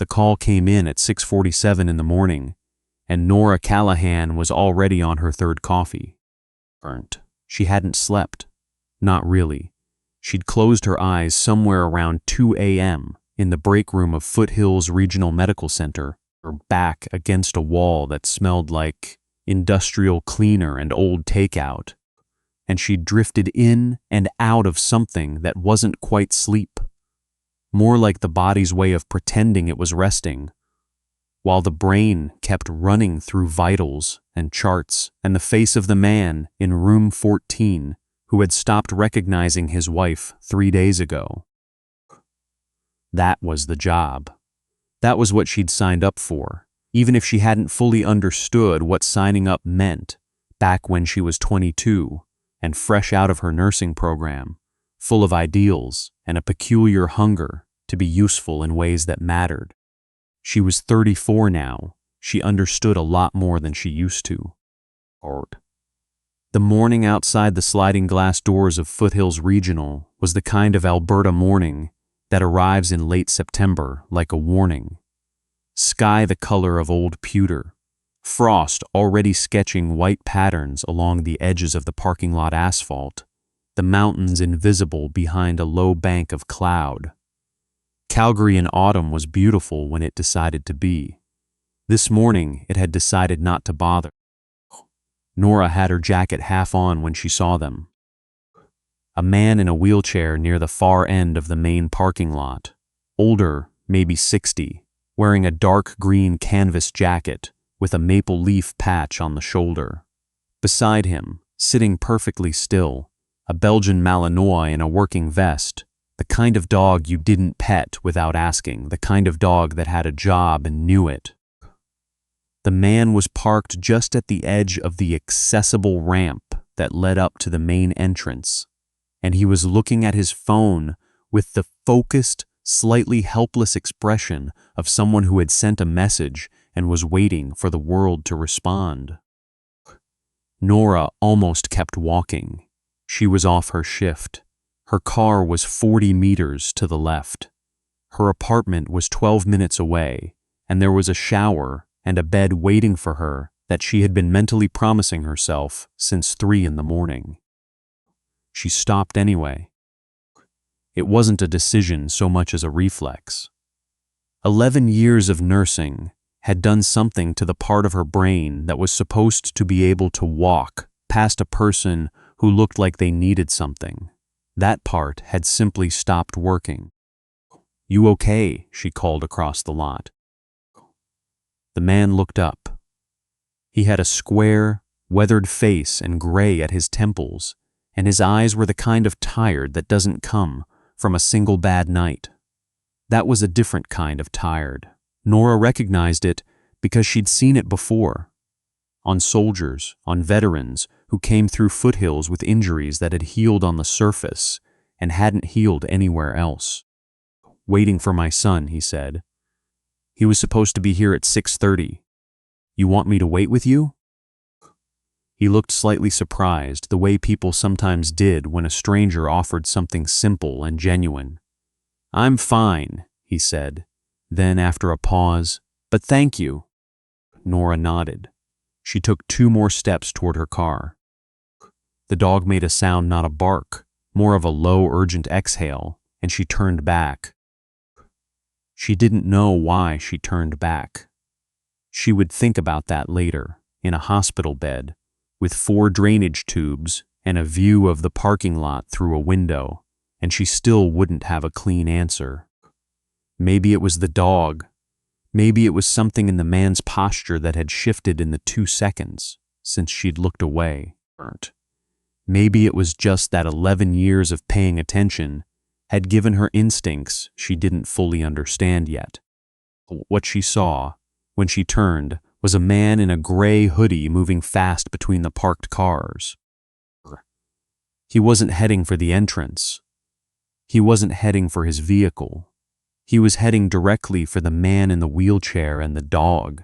The call came in at 6:47 in the morning, and Nora Callahan was already on her third coffee. She hadn't slept. Not really. She'd closed her eyes somewhere around 2 a.m. in the break room of Foothills Regional Medical Center, her back against a wall that smelled like industrial cleaner and old takeout, and she drifted in and out of something that wasn't quite sleep, more like the body's way of pretending it was resting, while the brain kept running through vitals and charts and the face of the man in room 14 who had stopped recognizing his wife 3 days ago. That was the job. That was what she'd signed up for, even if she hadn't fully understood what signing up meant back when she was 22 and fresh out of her nursing program, full of ideals and a peculiar hunger to be useful in ways that mattered. She was 34 now. She understood a lot more than she used to. The morning outside the sliding glass doors of Foothills Regional was the kind of Alberta morning that arrives in late September like a warning. Sky the color of old pewter, frost already sketching white patterns along the edges of the parking lot asphalt, the mountains invisible behind a low bank of cloud. Calgary in autumn was beautiful when it decided to be. This morning it had decided not to bother. Nora had her jacket half on when she saw them. A man in a wheelchair near the far end of the main parking lot, older, maybe 60, wearing a dark green canvas jacket with a maple leaf patch on the shoulder. Beside him, sitting perfectly still, a Belgian Malinois in a working vest, the kind of dog you didn't pet without asking, the kind of dog that had a job and knew it. The man was parked just at the edge of the accessible ramp that led up to the main entrance, and he was looking at his phone with the focused, slightly helpless expression of someone who had sent a message and was waiting for the world to respond. Nora almost kept walking. She was off her shift. Her car was 40 meters to the left. Her apartment was 12 minutes away, and there was a shower and a bed waiting for her that she had been mentally promising herself since 3 in the morning. She stopped anyway. It wasn't a decision so much as a reflex. 11 years of nursing had done something to the part of her brain that was supposed to be able to walk past a person who looked like they needed something. That part had simply stopped working. "You okay?" she called across the lot. The man looked up. He had a square, weathered face and gray at his temples, and his eyes were the kind of tired that doesn't come from a single bad night. That was a different kind of tired. Nora recognized it because she'd seen it before. On soldiers, on veterans who came through Foothills with injuries that had healed on the surface and hadn't healed anywhere else. "Waiting for my son," he said. "He was supposed to be here at 6:30. You want me to wait with you?" He looked slightly surprised, the way people sometimes did when a stranger offered something simple and genuine. "I'm fine," he said. Then, after a pause, "But thank you." Nora nodded. She took 2 more steps toward her car. The dog made a sound, not a bark, more of a low, urgent exhale, and she turned back. She didn't know why she turned back. She would think about that later, in a hospital bed, with 4 drainage tubes and a view of the parking lot through a window, and she still wouldn't have a clean answer. Maybe it was the dog. Maybe it was something in the man's posture that had shifted in the 2 seconds since she'd looked away. Maybe it was just that 11 years of paying attention had given her instincts she didn't fully understand yet. What she saw, when she turned, was a man in a gray hoodie moving fast between the parked cars. He wasn't heading for the entrance. He wasn't heading for his vehicle. He was heading directly for the man in the wheelchair and the dog.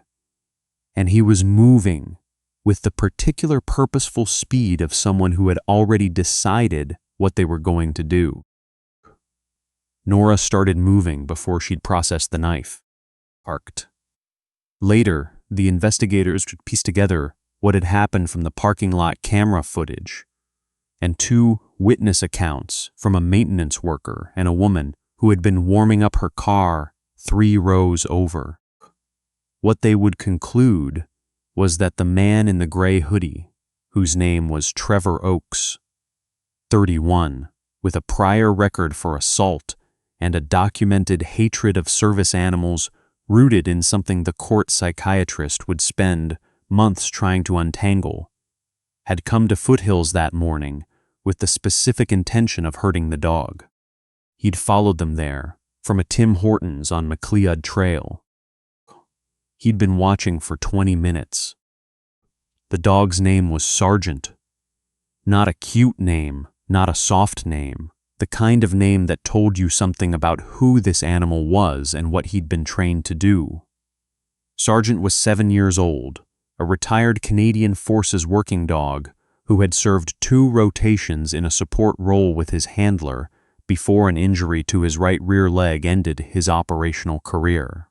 And he was moving with the particular purposeful speed of someone who had already decided what they were going to do. Nora started moving before she'd processed the knife. parked. Later, the investigators would piece together what had happened from the parking lot camera footage and 2 witness accounts from a maintenance worker and a woman who had been warming up her car 3 rows over. What they would conclude was that the man in the gray hoodie, whose name was Trevor Oakes, 31, with a prior record for assault and a documented hatred of service animals rooted in something the court psychiatrist would spend months trying to untangle, had come to Foothills that morning with the specific intention of hurting the dog. He'd followed them there from a Tim Hortons on McLeod Trail. He'd been watching for 20 minutes. The dog's name was Sergeant. Not a cute name, not a soft name, the kind of name that told you something about who this animal was and what he'd been trained to do. Sergeant was 7 years old, a retired Canadian Forces working dog who had served 2 rotations in a support role with his handler before an injury to his right rear leg ended his operational career.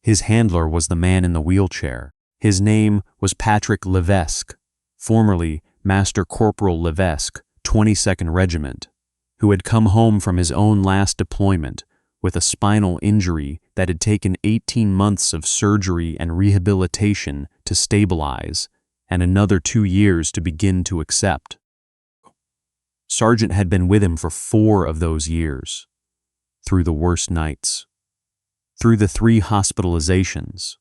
His handler was the man in the wheelchair. His name was Patrick Levesque, formerly Master Corporal Levesque, 22nd Regiment, who had come home from his own last deployment with a spinal injury that had taken 18 months of surgery and rehabilitation to stabilize and another 2 years to begin to accept. Sergeant had been with him for 4 of those years, through the worst nights, through the 3 hospitalizations,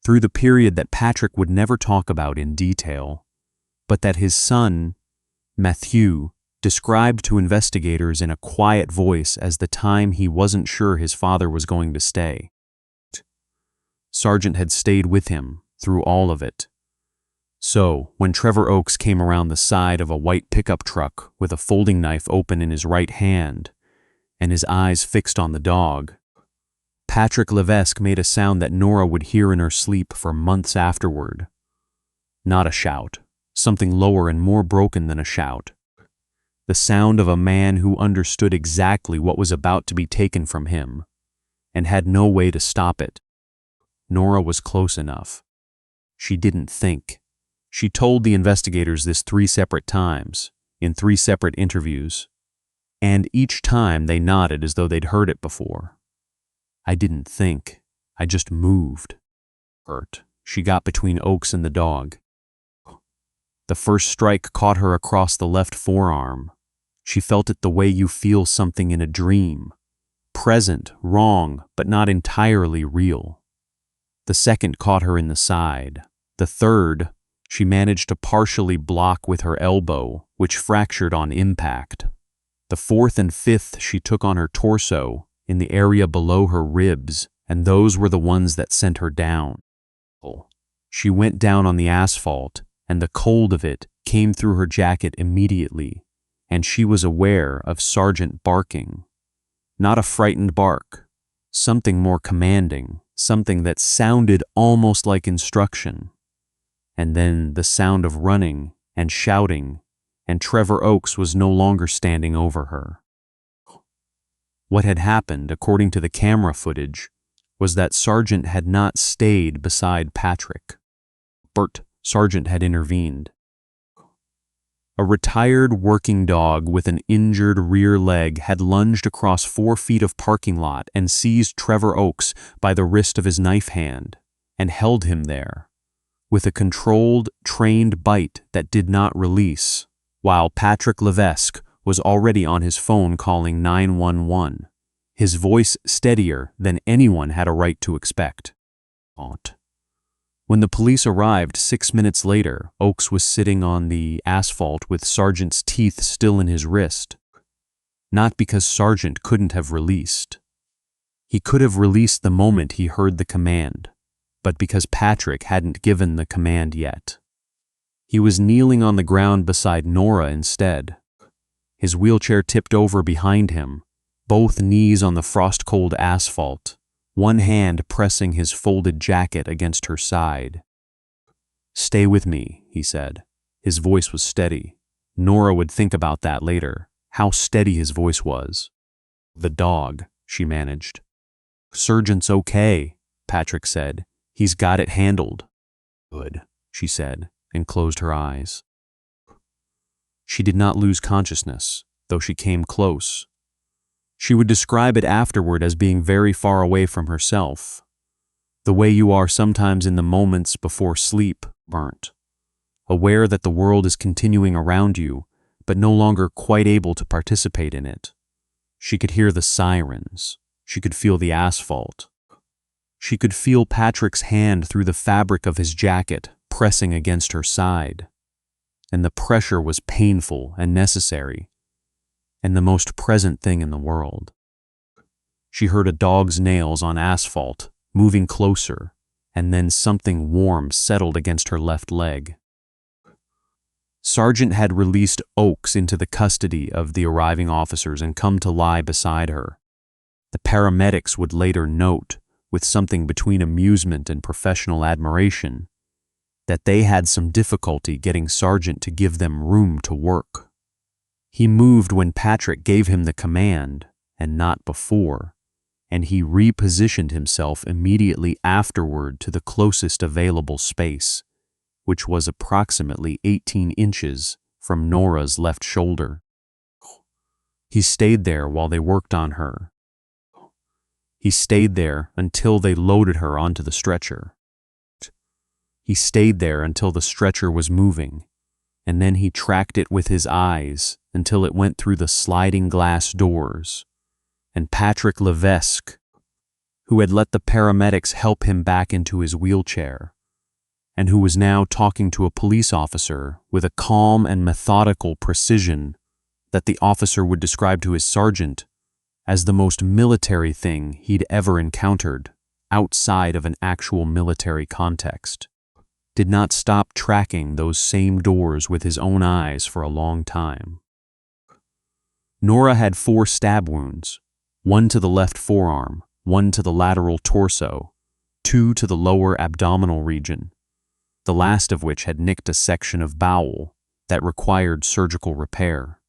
through the period that Patrick would never talk about in detail, but that his son, Matthew, described to investigators in a quiet voice as the time he wasn't sure his father was going to stay. Sergeant had stayed with him through all of it. So, when Trevor Oakes came around the side of a white pickup truck with a folding knife open in his right hand and his eyes fixed on the dog, Patrick Levesque made a sound that Nora would hear in her sleep for months afterward. Not a shout, something lower and more broken than a shout. The sound of a man who understood exactly what was about to be taken from him and had no way to stop it. Nora was close enough. She didn't think. She told the investigators this 3 separate times, in 3 separate interviews, and each time they nodded as though they'd heard it before. I didn't think. I just moved. Hurt. She got between Oakes and the dog. The first strike caught her across the left forearm. She felt it the way you feel something in a dream. Present, wrong, but not entirely real. The second caught her in the side. The third, she managed to partially block with her elbow, which fractured on impact. The fourth and fifth she took on her torso, in the area below her ribs, and those were the ones that sent her down. She went down on the asphalt, and the cold of it came through her jacket immediately, and she was aware of Sergeant barking. Not a frightened bark, something more commanding, something that sounded almost like instruction. And then the sound of running and shouting, and Trevor Oakes was no longer standing over her. What had happened, according to the camera footage, was that Sergeant had not stayed beside Patrick. Sergeant had intervened. A retired working dog with an injured rear leg had lunged across 4 feet of parking lot and seized Trevor Oakes by the wrist of his knife hand and held him there, with a controlled, trained bite that did not release, while Patrick Levesque was already on his phone calling 911, his voice steadier than anyone had a right to expect. When the police arrived 6 minutes later, Oakes was sitting on the asphalt with Sergeant's teeth still in his wrist. Not because Sergeant couldn't have released. He could have released the moment he heard the command, but because Patrick hadn't given the command yet. He was kneeling on the ground beside Nora instead. His wheelchair tipped over behind him, both knees on the frost-cold asphalt, one hand pressing his folded jacket against her side. "Stay with me," he said. His voice was steady. Nora would think about that later, how steady his voice was. "The dog," she managed. "Sergeant's okay," Patrick said. He's got it handled. Good, she said, and closed her eyes. She did not lose consciousness, though she came close. She would describe it afterward as being very far away from herself, the way you are sometimes in the moments before sleep, burnt, aware that the world is continuing around you, but no longer quite able to participate in it. She could hear the sirens. She could feel the asphalt. She could feel Patrick's hand through the fabric of his jacket pressing against her side. And the pressure was painful and necessary, and the most present thing in the world. She heard a dog's nails on asphalt, moving closer, and then something warm settled against her left leg. Sergeant had released Oakes into the custody of the arriving officers and come to lie beside her. The paramedics would later note, with something between amusement and professional admiration, that they had some difficulty getting Sergeant to give them room to work. He moved when Patrick gave him the command, and not before, and he repositioned himself immediately afterward to the closest available space, which was approximately 18 inches from Nora's left shoulder. He stayed there while they worked on her. He stayed there until they loaded her onto the stretcher. He stayed there until the stretcher was moving, and then he tracked it with his eyes until it went through the sliding glass doors, and Patrick Levesque, who had let the paramedics help him back into his wheelchair, and who was now talking to a police officer with a calm and methodical precision that the officer would describe to his sergeant as the most military thing he'd ever encountered outside of an actual military context, did not stop tracking those same doors with his own eyes for a long time. Nora had 4 stab wounds, 1 to the left forearm, 1 to the lateral torso, 2 to the lower abdominal region, the last of which had nicked a section of bowel that required surgical repair.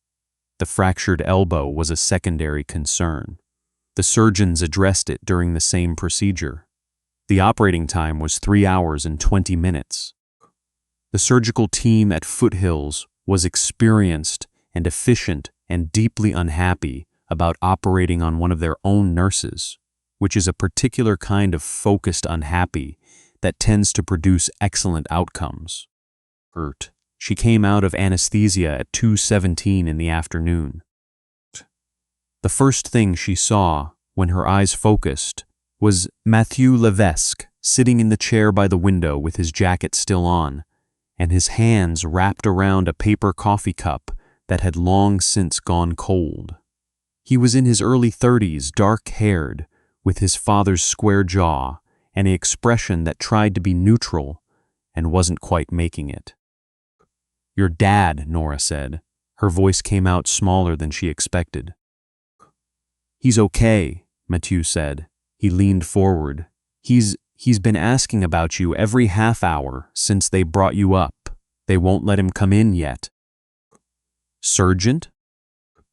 The fractured elbow was a secondary concern. The surgeons addressed it during the same procedure. The operating time was 3 hours and 20 minutes. The surgical team at Foothills was experienced and efficient and deeply unhappy about operating on one of their own nurses, which is a particular kind of focused unhappy that tends to produce excellent outcomes. She came out of anesthesia at 2:17 in the afternoon. The first thing she saw when her eyes focused was Matthew Levesque sitting in the chair by the window with his jacket still on, and his hands wrapped around a paper coffee cup that had long since gone cold. He was in his early 30s, dark-haired, with his father's square jaw and an expression that tried to be neutral and wasn't quite making it. "Your dad," Nora said. Her voice came out smaller than she expected. "He's okay," Mathieu said. He leaned forward. He's been asking about you every half hour since they brought you up. They won't let him come in yet." "Sergeant?"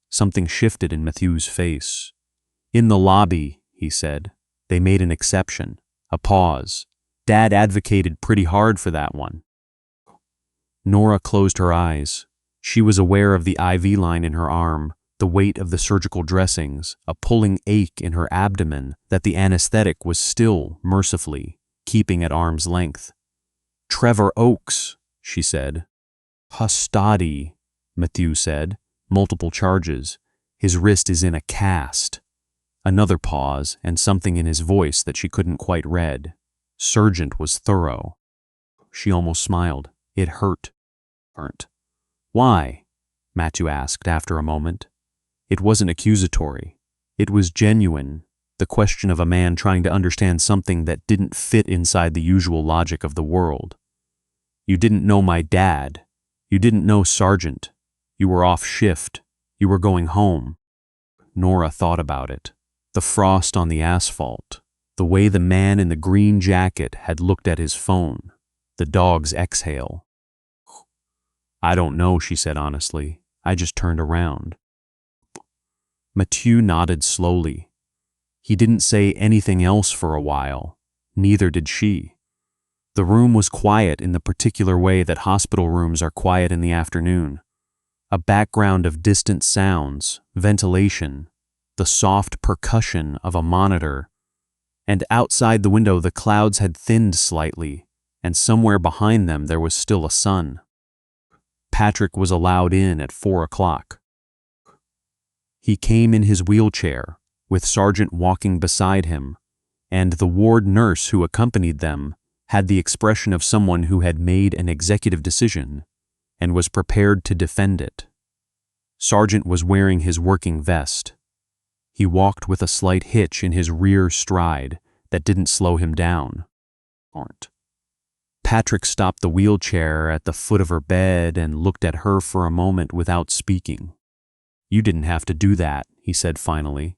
Something shifted in Mathieu's face. "In the lobby," he said. They made an exception. A pause. Dad advocated pretty hard for that one. Nora closed her eyes. She was aware of the IV line in her arm, the weight of the surgical dressings, a pulling ache in her abdomen that the anesthetic was still, mercifully, keeping at arm's length. "Trevor Oakes," she said. "Custody," Mathieu said. "Multiple charges. His wrist is in a cast." Another pause and something in his voice that she couldn't quite read. Sergeant was thorough. She almost smiled. It hurt. "Why?" Mathieu asked after a moment. It wasn't accusatory. It was genuine, the question of a man trying to understand something that didn't fit inside the usual logic of the world. "You didn't know my dad. You didn't know Sergeant. You were off shift. You were going home." Nora thought about it. The frost on the asphalt, the way the man in the green jacket had looked at his phone, the dog's exhale. "I don't know," she said honestly. "I just turned around." Mathieu nodded slowly. He didn't say anything else for a while, neither did she. The room was quiet in the particular way that hospital rooms are quiet in the afternoon. A background of distant sounds, ventilation, the soft percussion of a monitor, and outside the window the clouds had thinned slightly, and somewhere behind them there was still a sun. Patrick was allowed in at 4 o'clock. He came in his wheelchair, with Sargent walking beside him, and the ward nurse who accompanied them had the expression of someone who had made an executive decision and was prepared to defend it. Sargent was wearing his working vest. He walked with a slight hitch in his rear stride that didn't slow him down. Patrick stopped the wheelchair at the foot of her bed and looked at her for a moment without speaking. "You didn't have to do that," he said finally.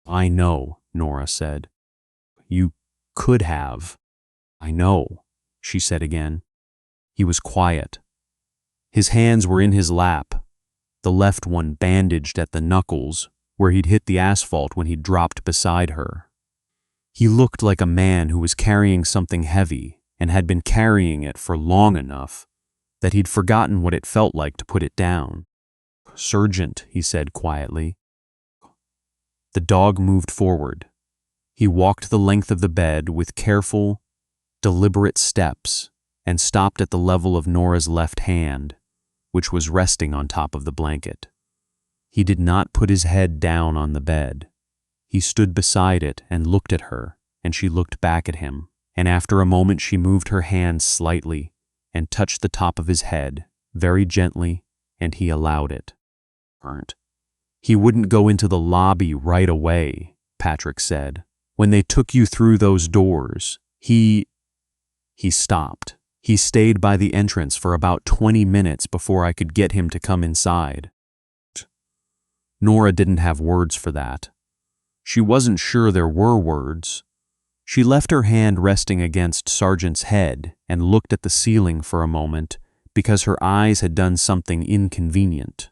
"I know," Nora said. "You could have." "I know," she said again. He was quiet. His hands were in his lap, the left one bandaged at the knuckles where he'd hit the asphalt when he dropped beside her. He looked like a man who was carrying something heavy and had been carrying it for long enough that he'd forgotten what it felt like to put it down. "Sergeant," he said quietly. The dog moved forward. He walked the length of the bed with careful, deliberate steps and stopped at the level of Nora's left hand, which was resting on top of the blanket. He did not put his head down on the bed. He stood beside it and looked at her, and she looked back at him, and after a moment she moved her hand slightly and touched the top of his head, very gently, and he allowed it. "He wouldn't go into the lobby right away," Patrick said. "When they took you through those doors, he stopped. He stayed by the entrance for about 20 minutes before I could get him to come inside." Nora didn't have words for that. She wasn't sure there were words. She left her hand resting against Sargent's head and looked at the ceiling for a moment because her eyes had done something inconvenient,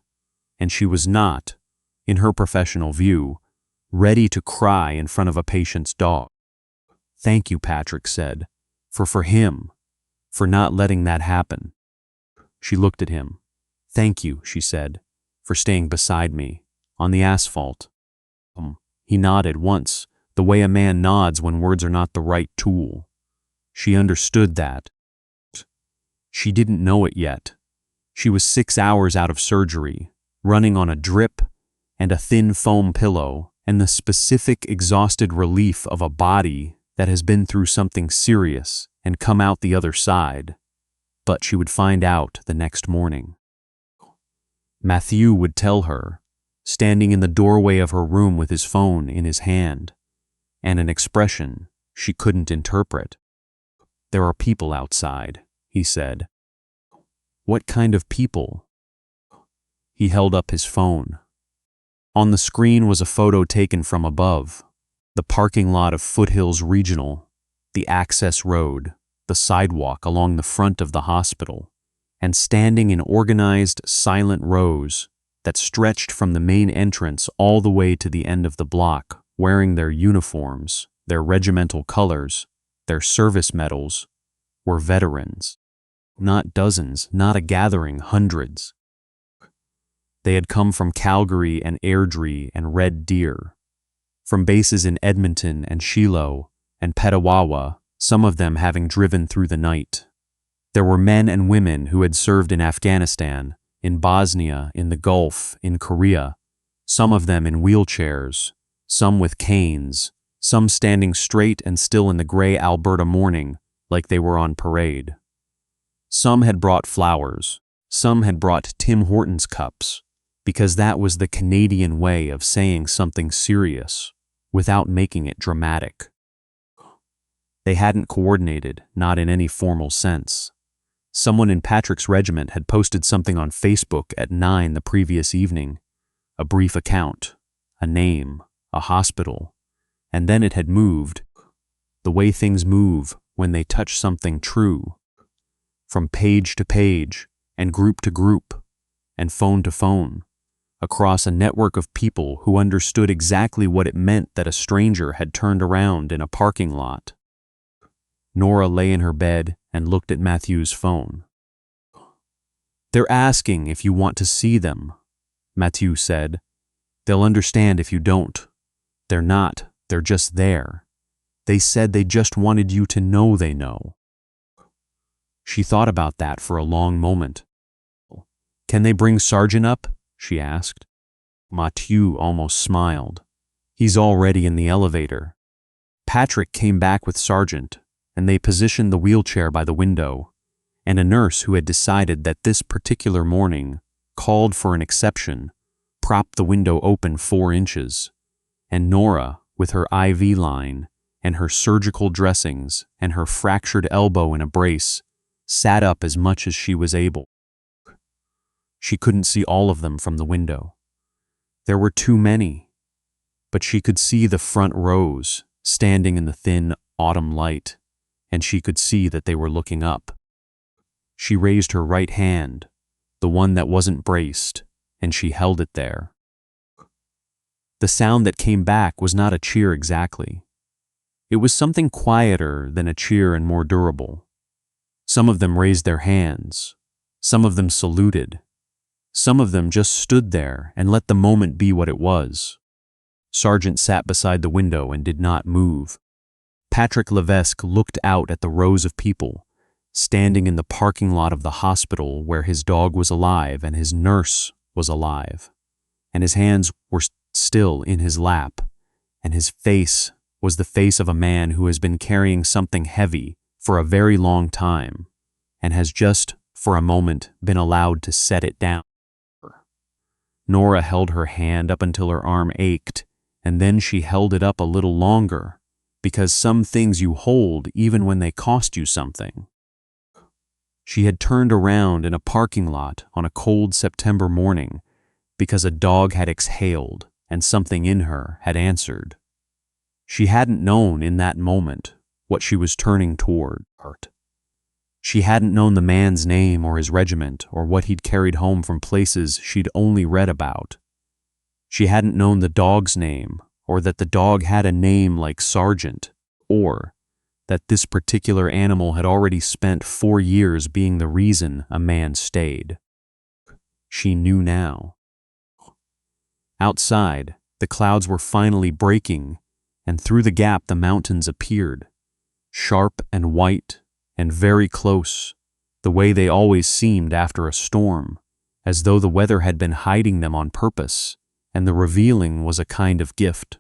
and she was not, in her professional view, ready to cry in front of a patient's dog. "Thank you," Patrick said, for him, for not letting that happen." She looked at him. "Thank you," she said, "for staying beside me, on the asphalt." He nodded once, the way a man nods when words are not the right tool. She understood that. She didn't know it yet. She was 6 hours out of surgery, running on a drip and a thin foam pillow, and the specific exhausted relief of a body that has been through something serious and come out the other side. But she would find out the next morning. Matthew would tell her, standing in the doorway of her room with his phone in his hand, and an expression she couldn't interpret. "There are people outside," he said. "What kind of people?" He held up his phone. On the screen was a photo taken from above, the parking lot of Foothills Regional, the access road, the sidewalk along the front of the hospital, and standing in organized, silent rows that stretched from the main entrance all the way to the end of the block, wearing their uniforms, their regimental colors, their service medals, were veterans. Not dozens, not a gathering, hundreds. They had come from Calgary and Airdrie and Red Deer, from bases in Edmonton and Shiloh and Petawawa, some of them having driven through the night. There were men and women who had served in Afghanistan, in Bosnia, in the Gulf, in Korea, some of them in wheelchairs, some with canes, some standing straight and still in the gray Alberta morning like they were on parade. Some had brought flowers, some had brought Tim Hortons cups, because that was the Canadian way of saying something serious without making it dramatic. They hadn't coordinated, not in any formal sense. Someone in Patrick's regiment had posted something on Facebook at 9 the previous evening, a brief account, a name, a hospital, and then it had moved, the way things move when they touch something true, from page to page, and group to group, and phone to phone, across a network of people who understood exactly what it meant that a stranger had turned around in a parking lot. Nora lay in her bed and looked at Matthew's phone. "They're asking if you want to see them," Matthew said. "They'll understand if you don't. They're not, they're just there. They said they just wanted you to know they know." She thought about that for a long moment. "Can they bring Sergeant up?" she asked. Matthew almost smiled. "He's already in the elevator." Patrick came back with Sergeant, and they positioned the wheelchair by the window, and a nurse who had decided that this particular morning called for an exception propped the window open 4 inches, and Nora, with her IV line and her surgical dressings and her fractured elbow in a brace, sat up as much as she was able. She couldn't see all of them from the window. There were too many, but she could see the front rows standing in the thin autumn light, and she could see that they were looking up. She raised her right hand, the one that wasn't braced, and she held it there. The sound that came back was not a cheer exactly. It was something quieter than a cheer and more durable. Some of them raised their hands. Some of them saluted. Some of them just stood there and let the moment be what it was. Sergeant sat beside the window and did not move. Patrick Levesque looked out at the rows of people, standing in the parking lot of the hospital where his dog was alive and his nurse was alive, and his hands were still in his lap, and his face was the face of a man who has been carrying something heavy for a very long time and has just, for a moment, been allowed to set it down. Nora held her hand up until her arm ached, and then she held it up a little longer, because some things you hold even when they cost you something. She had turned around in a parking lot on a cold September morning because a dog had exhaled and something in her had answered. She hadn't known in that moment what she was turning toward. She hadn't known the man's name or his regiment or what he'd carried home from places she'd only read about. She hadn't known the dog's name or that the dog had a name like Sergeant, or that this particular animal had already spent 4 years being the reason a man stayed. She knew now. Outside, the clouds were finally breaking, and through the gap the mountains appeared, sharp and white and very close, the way they always seemed after a storm, as though the weather had been hiding them on purpose, and the revealing was a kind of gift.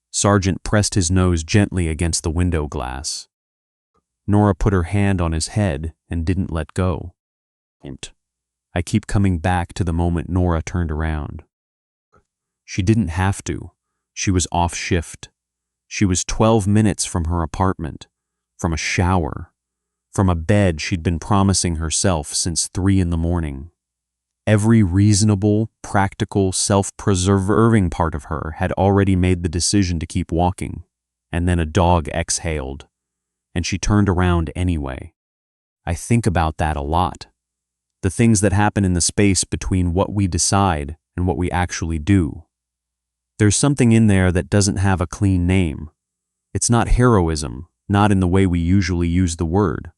Sergeant pressed his nose gently against the window glass. Nora put her hand on his head and didn't let go. I keep coming back to the moment Nora turned around. She didn't have to. She was off shift. She was 12 minutes from her apartment, from a shower, from a bed she'd been promising herself since 3 in the morning. Every reasonable, practical, self-preserving part of her had already made the decision to keep walking, and then a dog exhaled, and she turned around anyway. I think about that a lot. The things that happen in the space between what we decide and what we actually do. There's something in there that doesn't have a clean name. It's not heroism, not in the way we usually use the word.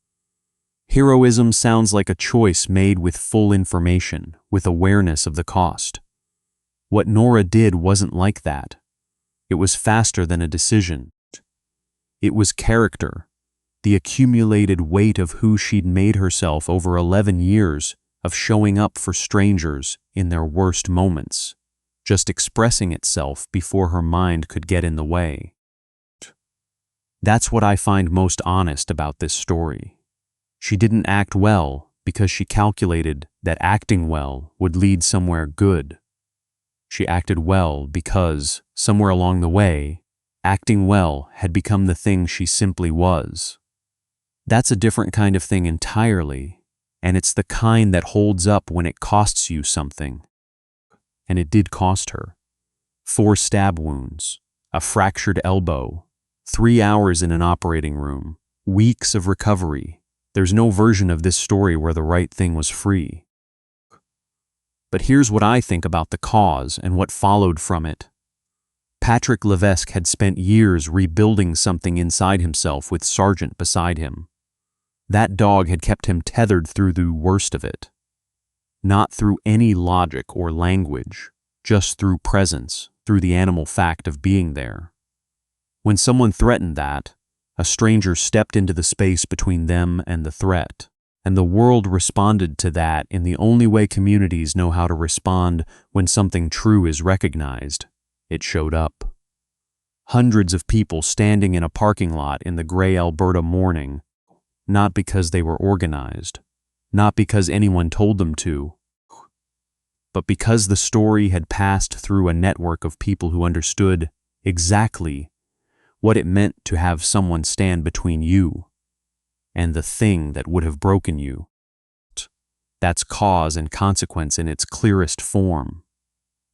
Heroism sounds like a choice made with full information, with awareness of the cost. What Nora did wasn't like that. It was faster than a decision. It was character, the accumulated weight of who she'd made herself over 11 years of showing up for strangers in their worst moments, just expressing itself before her mind could get in the way. That's what I find most honest about this story. She didn't act well because she calculated that acting well would lead somewhere good. She acted well because, somewhere along the way, acting well had become the thing she simply was. That's a different kind of thing entirely, and it's the kind that holds up when it costs you something. And it did cost her. 4 stab wounds, a fractured elbow, 3 hours in an operating room, weeks of recovery. There's no version of this story where the right thing was free. But here's what I think about the cause and what followed from it. Patrick Levesque had spent years rebuilding something inside himself with Sargent beside him. That dog had kept him tethered through the worst of it. Not through any logic or language, just through presence, through the animal fact of being there. When someone threatened that, a stranger stepped into the space between them and the threat, and the world responded to that in the only way communities know how to respond when something true is recognized. It showed up. Hundreds of people standing in a parking lot in the gray Alberta morning, not because they were organized, not because anyone told them to, but because the story had passed through a network of people who understood exactly what it meant to have someone stand between you and the thing that would have broken you. That's cause and consequence in its clearest form,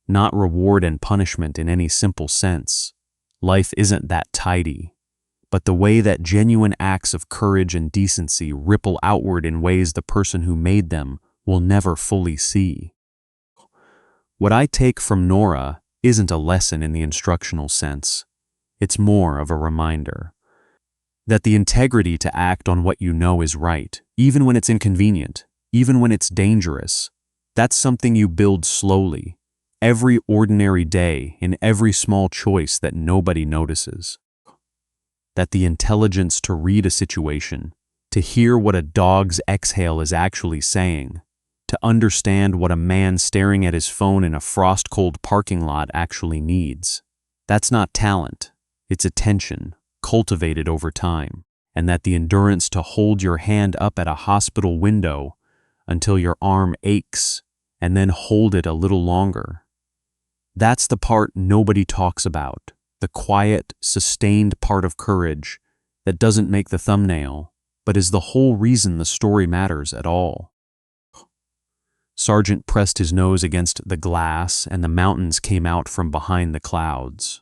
not reward and punishment in any simple sense. Life isn't that tidy, but the way that genuine acts of courage and decency ripple outward in ways the person who made them will never fully see. What I take from Nora isn't a lesson in the instructional sense. It's more of a reminder that the integrity to act on what you know is right, even when it's inconvenient, even when it's dangerous, that's something you build slowly, every ordinary day, in every small choice that nobody notices. That the intelligence to read a situation, to hear what a dog's exhale is actually saying, to understand what a man staring at his phone in a frost-cold parking lot actually needs. That's not talent, it's attention, cultivated over time, and that the endurance to hold your hand up at a hospital window until your arm aches and then hold it a little longer. That's the part nobody talks about, the quiet, sustained part of courage that doesn't make the thumbnail, but is the whole reason the story matters at all. Sargent pressed his nose against the glass, and the mountains came out from behind the clouds.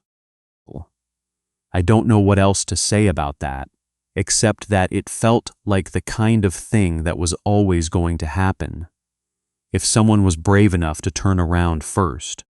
I don't know what else to say about that, except that it felt like the kind of thing that was always going to happen. If someone was brave enough to turn around first,